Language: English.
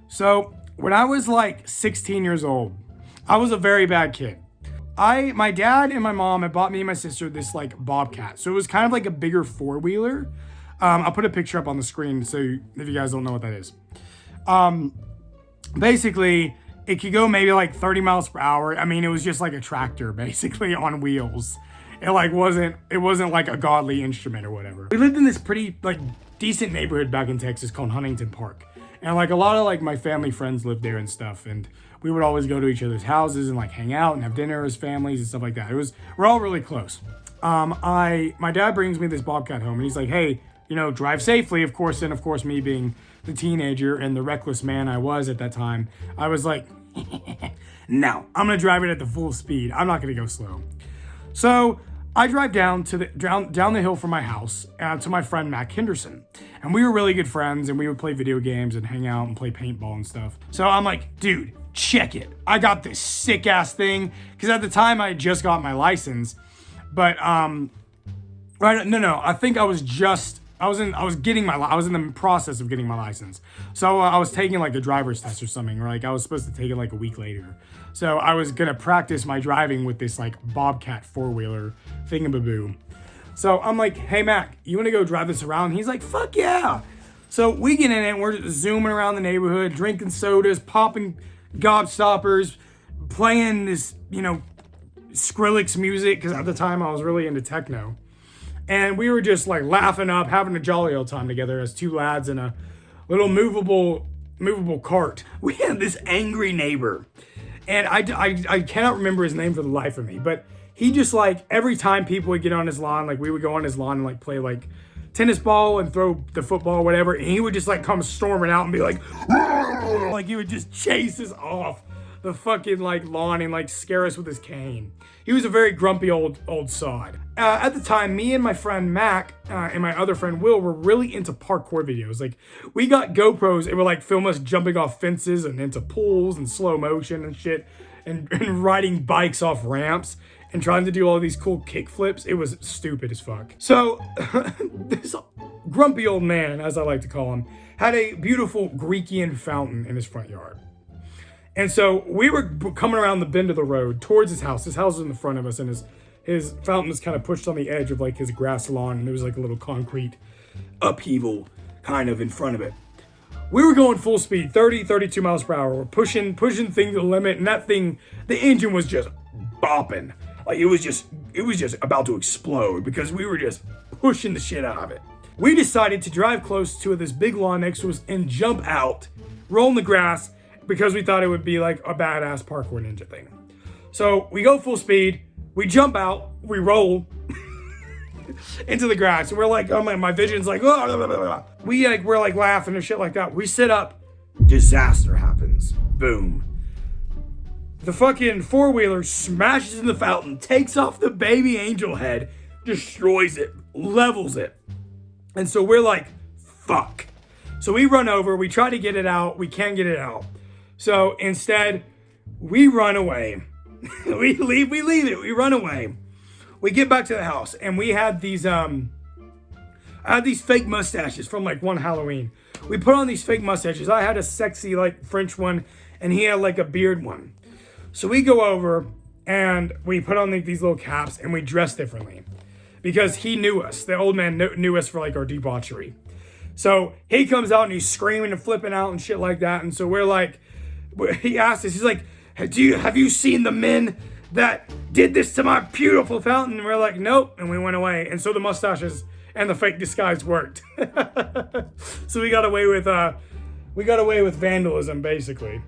So when I was like 16 years old, I was a very bad kid. My dad and my mom had bought me and my sister this like Bobcat. So it was kind of like a bigger four-wheeler. I'll put a picture up on the screen so if you guys don't know what that is. Basically, it could go maybe like 30 miles per hour. I mean, it was just like a tractor basically on wheels. It wasn't like a godly instrument or whatever. We lived in this pretty like decent neighborhood back in Texas called Huntington Park. And like a lot of like my family friends lived there and stuff. And we would always go to each other's houses and like hang out and have dinner as families and stuff like that. We're all really close. My dad brings me this Bobcat home and he's like, hey, drive safely, of course. And of course, me being the teenager and the reckless man I was at that time, I was like, no, I'm going to drive it at the full speed. I'm not going to go slow. So I drive down the hill from my house to my friend Mac Henderson. And we were really good friends and we would play video games and hang out and play paintball and stuff. So I'm like, dude, check it. I got this sick ass thing. Because at the time I had just got my license. But, I think I was in the process of getting my license. So I was taking like a driver's test or something, or like I was supposed to take it like a week later. So I was gonna practice my driving with this like Bobcat four-wheeler thingamaboo. So I'm like, hey Mac, you wanna go drive this around? And he's like, fuck yeah. So we get in it and we're just zooming around the neighborhood, drinking sodas, popping gobstoppers, playing this, Skrillex music, because at the time I was really into techno. And we were just like laughing up, having a jolly old time together as two lads in a little movable cart. We had this angry neighbor, and I cannot remember his name for the life of me, but he just like every time people would get on his lawn, like we would go on his lawn and like play like tennis ball and throw the football or whatever, and he would just like come storming out and be like, like he would just chase us off the fucking like lawn and like scare us with his cane. He was a very grumpy old sod. At the time, me and my friend Mac and my other friend Will were really into parkour videos. Like we got GoPros and would like film us jumping off fences and into pools and slow motion and shit and riding bikes off ramps and trying to do all these cool kick flips. It was stupid as fuck. So this grumpy old man, as I like to call him, had a beautiful Greekian fountain in his front yard. And so we were coming around the bend of the road towards his house. His house was in the front of us, and his fountain was kind of pushed on the edge of like his grass lawn, and there was like a little concrete upheaval kind of in front of it. We were going full speed, 30, 32 miles per hour. We're pushing things to the limit, and that thing, the engine was just bopping. Like it was just about to explode because we were just pushing the shit out of it. We decided to drive close to this big lawn next to us and jump out, roll in the grass, because we thought it would be like a badass parkour ninja thing. So we go full speed, we jump out, we roll into the grass. And we're like, oh my vision's like, oh, blah, blah, blah, blah. We're like laughing and shit like that. We sit up, disaster happens. Boom. The fucking four-wheeler smashes in the fountain, takes off the baby angel head, destroys it, levels it. And so we're like, fuck. So we run over, we try to get it out, we can't get it out. So instead, we run away. we leave it, we run away. We get back to the house and we had these fake mustaches from like one Halloween. We put on these fake mustaches. I had a sexy like French one and he had like a beard one. So we go over and we put on these little caps and we dress differently because he knew us. The old man knew us for like our debauchery. So he comes out and he's screaming and flipping out and shit like that. And so we're like, he asked us, he's like, have you seen the men that did this to my beautiful fountain? And we're like, nope. And we went away. And so the mustaches and the fake disguise worked. So we got away with vandalism, basically.